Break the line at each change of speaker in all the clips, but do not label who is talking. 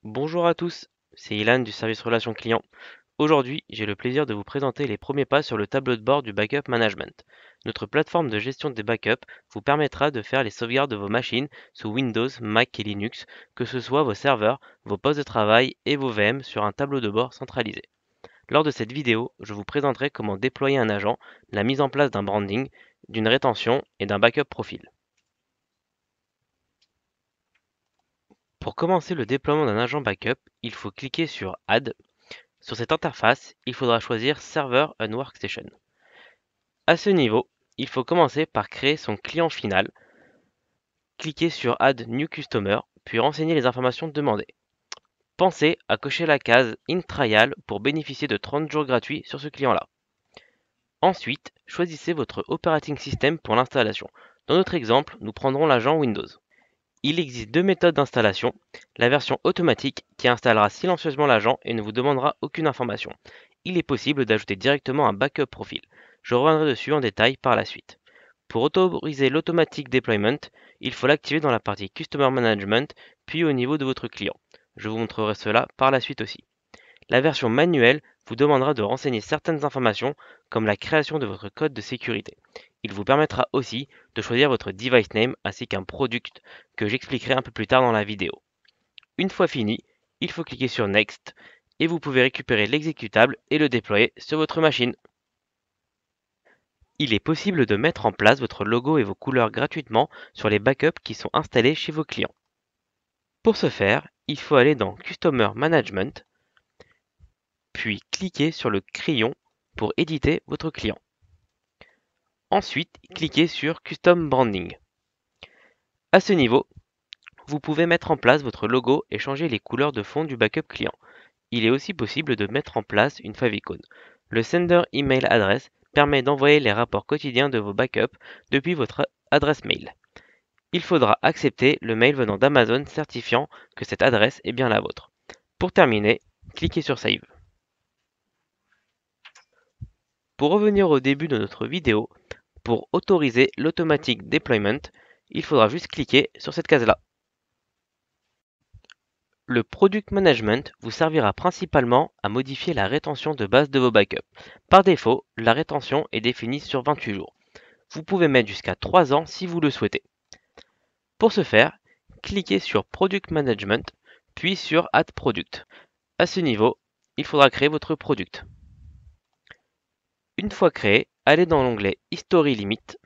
Bonjour à tous, c'est Ilan du service relations clients. Aujourd'hui, j'ai le plaisir de vous présenter les premiers pas sur le tableau de bord du Backup Management. Notre plateforme de gestion des backups vous permettra de faire les sauvegardes de vos machines sous Windows, Mac et Linux, que ce soit vos serveurs, vos postes de travail et vos VM sur un tableau de bord centralisé. Lors de cette vidéo, je vous présenterai comment déployer un agent, la mise en place d'un branding, d'une rétention et d'un backup profil. Pour commencer le déploiement d'un agent backup, il faut cliquer sur Add. Sur cette interface, il faudra choisir Server and Workstation. À ce niveau, il faut commencer par créer son client final, cliquer sur Add New Customer, puis renseigner les informations demandées. Pensez à cocher la case In Trial pour bénéficier de 30 jours gratuits sur ce client-là. Ensuite, choisissez votre operating system pour l'installation. Dans notre exemple, nous prendrons l'agent Windows. Il existe deux méthodes d'installation, la version automatique qui installera silencieusement l'agent et ne vous demandera aucune information. Il est possible d'ajouter directement un backup profil. Je reviendrai dessus en détail par la suite. Pour autoriser l'automatic deployment, il faut l'activer dans la partie Customer Management, puis au niveau de votre client. Je vous montrerai cela par la suite aussi. La version manuelle vous demandera de renseigner certaines informations comme la création de votre code de sécurité. Il vous permettra aussi de choisir votre device name ainsi qu'un product que j'expliquerai un peu plus tard dans la vidéo. Une fois fini, il faut cliquer sur Next et vous pouvez récupérer l'exécutable et le déployer sur votre machine. Il est possible de mettre en place votre logo et vos couleurs gratuitement sur les backups qui sont installés chez vos clients. Pour ce faire, il faut aller dans Customer Management, puis cliquez sur le crayon pour éditer votre client. Ensuite, cliquez sur Custom Branding. À ce niveau, vous pouvez mettre en place votre logo et changer les couleurs de fond du backup client. Il est aussi possible de mettre en place une favicon. Le Sender Email Address permet d'envoyer les rapports quotidiens de vos backups depuis votre adresse mail. Il faudra accepter le mail venant d'Amazon certifiant que cette adresse est bien la vôtre. Pour terminer, cliquez sur Save. Pour revenir au début de notre vidéo, pour autoriser l'automatic deployment, il faudra juste cliquer sur cette case-là. Le Product Management vous servira principalement à modifier la rétention de base de vos backups. Par défaut, la rétention est définie sur 28 jours. Vous pouvez mettre jusqu'à 3 ans si vous le souhaitez. Pour ce faire, cliquez sur Product Management, puis sur Add Product. À ce niveau, il faudra créer votre product. Une fois créé, allez dans l'onglet History Limit,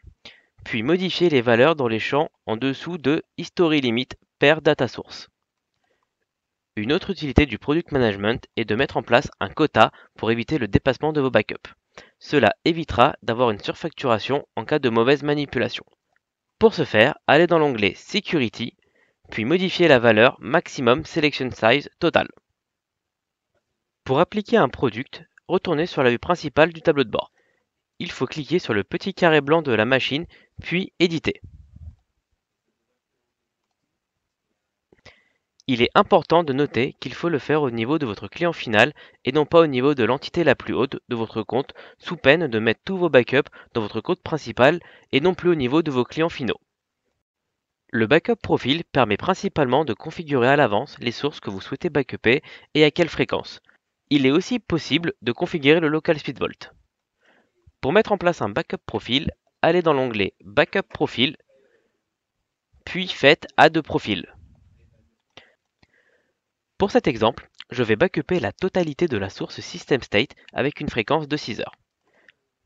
puis modifiez les valeurs dans les champs en dessous de History Limit per Data Source. Une autre utilité du Product Management est de mettre en place un quota pour éviter le dépassement de vos backups. Cela évitera d'avoir une surfacturation en cas de mauvaise manipulation. Pour ce faire, allez dans l'onglet Security, puis modifiez la valeur Maximum Selection Size Total. Pour appliquer un product, retournez sur la vue principale du tableau de bord. Il faut cliquer sur le petit carré blanc de la machine, puis éditer. Il est important de noter qu'il faut le faire au niveau de votre client final et non pas au niveau de l'entité la plus haute de votre compte, sous peine de mettre tous vos backups dans votre compte principal et non plus au niveau de vos clients finaux. Le backup profil permet principalement de configurer à l'avance les sources que vous souhaitez backuper et à quelle fréquence. Il est aussi possible de configurer le local speed vault. Pour mettre en place un backup profil, allez dans l'onglet Backup Profil, puis faites Add Profil. Pour cet exemple, je vais backuper la totalité de la source System State avec une fréquence de 6 heures.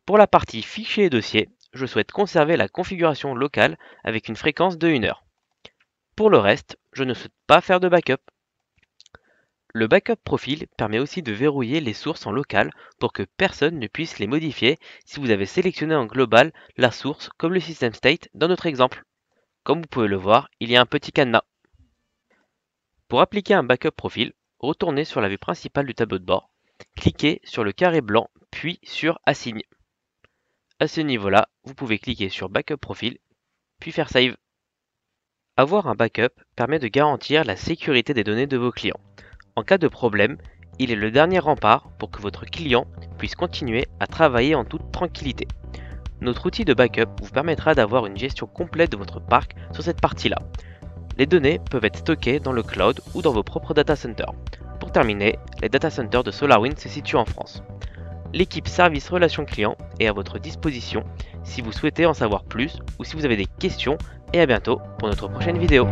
Pour la partie fichiers et dossiers, je souhaite conserver la configuration locale avec une fréquence de 1 heure. Pour le reste, je ne souhaite pas faire de backup. Le backup profil permet aussi de verrouiller les sources en local pour que personne ne puisse les modifier si vous avez sélectionné en global la source comme le system state dans notre exemple. Comme vous pouvez le voir, il y a un petit cadenas. Pour appliquer un backup profil, retournez sur la vue principale du tableau de bord, cliquez sur le carré blanc puis sur Assign. À ce niveau-là, vous pouvez cliquer sur Backup Profil puis faire Save. Avoir un backup permet de garantir la sécurité des données de vos clients. En cas de problème, il est le dernier rempart pour que votre client puisse continuer à travailler en toute tranquillité. Notre outil de backup vous permettra d'avoir une gestion complète de votre parc sur cette partie-là. Les données peuvent être stockées dans le cloud ou dans vos propres data centers. Pour terminer, les data centers de SolarWinds se situent en France. L'équipe service relations clients est à votre disposition si vous souhaitez en savoir plus ou si vous avez des questions, et à bientôt pour notre prochaine vidéo.